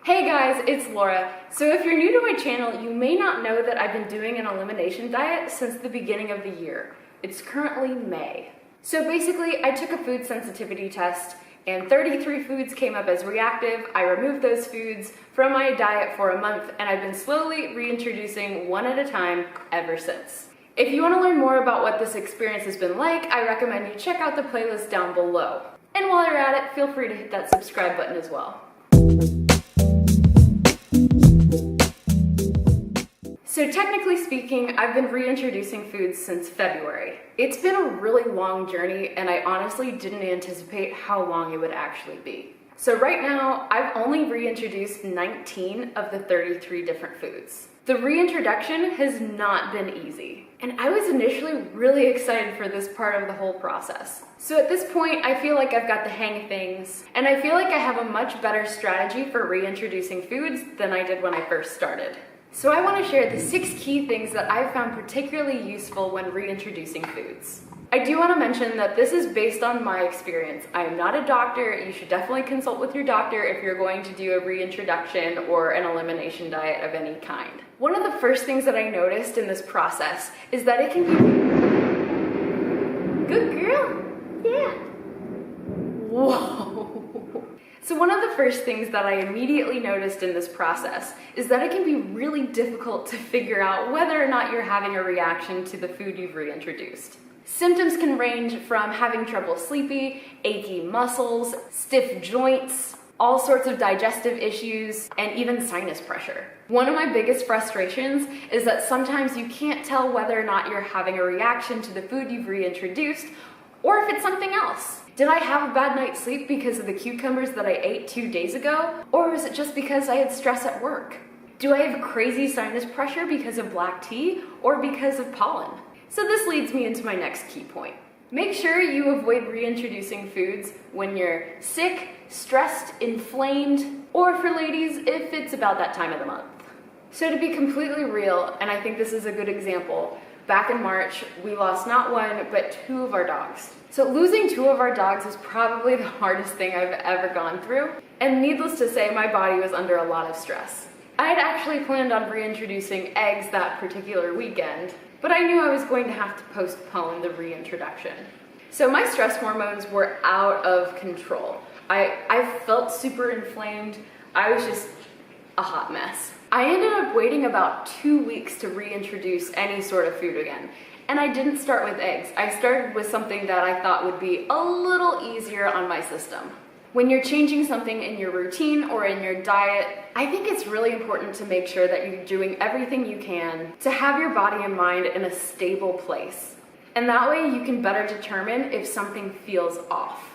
Hey guys, it's Laura. So if you're new to my channel, you may not know that I've been doing an elimination diet since the beginning of the year. It's currently May. So basically, I took a food sensitivity test and 33 foods came up as reactive. I removed those foods from my diet for a month and I've been slowly reintroducing one at a time ever since. If you want to learn more about what this experience has been like, I recommend you check out the playlist down below. And while you're at it, feel free to hit that subscribe button as well. So technically speaking, I've been reintroducing foods since February. It's been a really long journey and I honestly didn't anticipate how long it would actually be. So right now, I've only reintroduced 19 of the 33 different foods. The reintroduction has not been easy. And I was initially really excited for this part of the whole process. So at this point, I feel like I've got the hang of things, and I feel like I have a much better strategy for reintroducing foods than I did when I first started. So I want to share the 6 key things that I've found particularly useful when reintroducing foods. I do want to mention that this is based on my experience. I am not a doctor. You should definitely consult with your doctor if you're going to do a reintroduction or an elimination diet of any kind. One of the first things that I noticed in this process is that it can be... Good girl? Yeah. Whoa. So one of the first things that I immediately noticed in this process is that it can be really difficult to figure out whether or not you're having a reaction to the food you've reintroduced. Symptoms can range from having trouble sleeping, achy muscles, stiff joints, all sorts of digestive issues, and even sinus pressure. One of my biggest frustrations is that sometimes you can't tell whether or not you're having a reaction to the food you've reintroduced or if it's something else. Did I have a bad night's sleep because of the cucumbers that I ate 2 days ago? Or is it just because I had stress at work? Do I have crazy sinus pressure because of black tea or because of pollen? So this leads me into my next key point. Make sure you avoid reintroducing foods when you're sick, stressed, inflamed, or for ladies, if it's about that time of the month. So to be completely real, and I think this is a good example, back in March, we lost not one, but 2 of our dogs. So losing 2 of our dogs was probably the hardest thing I've ever gone through. And needless to say, my body was under a lot of stress. I had actually planned on reintroducing eggs that particular weekend, but I knew I was going to have to postpone the reintroduction. So my stress hormones were out of control. I felt super inflamed. I was just a hot mess. I ended up waiting about 2 weeks to reintroduce any sort of food again. And I didn't start with eggs. I started with something that I thought would be a little easier on my system. When you're changing something in your routine or in your diet, I think it's really important to make sure that you're doing everything you can to have your body and mind in a stable place. And that way you can better determine if something feels off.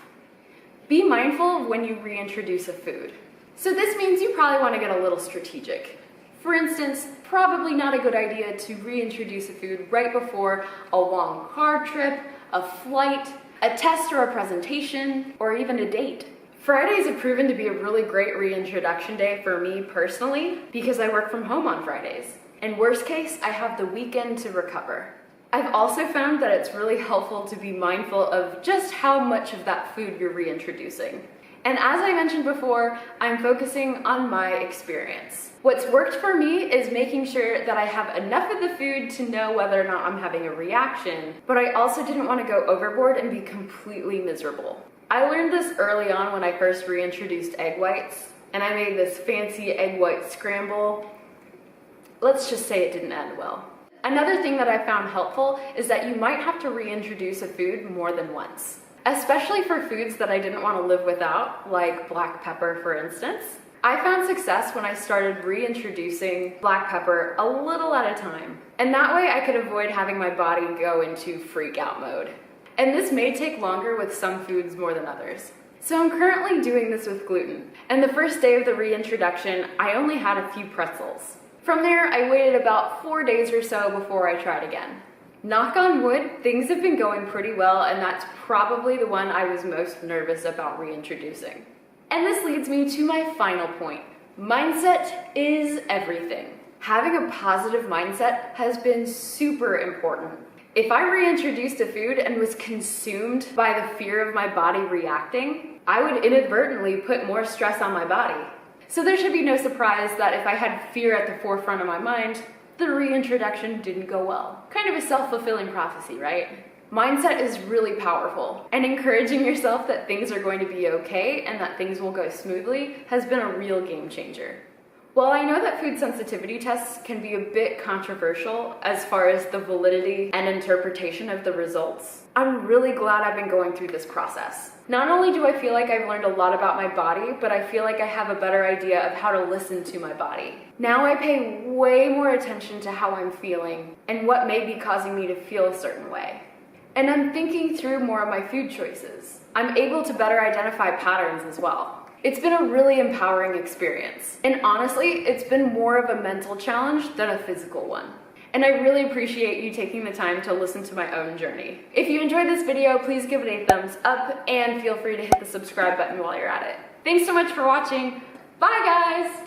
Be mindful of when you reintroduce a food. So this means you probably want to get a little strategic. For instance, probably not a good idea to reintroduce a food right before a long car trip, a flight, a test or a presentation, or even a date. Fridays have proven to be a really great reintroduction day for me personally because I work from home on Fridays. In worst case, I have the weekend to recover. I've also found that it's really helpful to be mindful of just how much of that food you're reintroducing. And as I mentioned before, I'm focusing on my experience. What's worked for me is making sure that I have enough of the food to know whether or not I'm having a reaction, but I also didn't want to go overboard and be completely miserable. I learned this early on when I first reintroduced egg whites, and I made this fancy egg white scramble. Let's just say it didn't end well. Another thing that I found helpful is that you might have to reintroduce a food more than once. Especially for foods that I didn't want to live without, like black pepper, for instance. I found success when I started reintroducing black pepper a little at a time. And that way I could avoid having my body go into freak out mode. And this may take longer with some foods more than others. So I'm currently doing this with gluten. And the first day of the reintroduction, I only had a few pretzels. From there, I waited about 4 days or so before I tried again. Knock on wood, things have been going pretty well, and that's probably the one I was most nervous about reintroducing. And this leads me to my final point. Mindset is everything. Having a positive mindset has been super important. If I reintroduced a food and was consumed by the fear of my body reacting, I would inadvertently put more stress on my body. So there should be no surprise that if I had fear at the forefront of my mind, the reintroduction didn't go well. Kind of a self-fulfilling prophecy, right? Mindset is really powerful, and encouraging yourself that things are going to be okay and that things will go smoothly has been a real game changer. While I know that food sensitivity tests can be a bit controversial as far as the validity and interpretation of the results, I'm really glad I've been going through this process. Not only do I feel like I've learned a lot about my body, but I feel like I have a better idea of how to listen to my body. Now I pay way more attention to how I'm feeling and what may be causing me to feel a certain way. And I'm thinking through more of my food choices. I'm able to better identify patterns as well. It's been a really empowering experience. And honestly, it's been more of a mental challenge than a physical one. And I really appreciate you taking the time to listen to my own journey. If you enjoyed this video, please give it a thumbs up and feel free to hit the subscribe button while you're at it. Thanks so much for watching. Bye guys!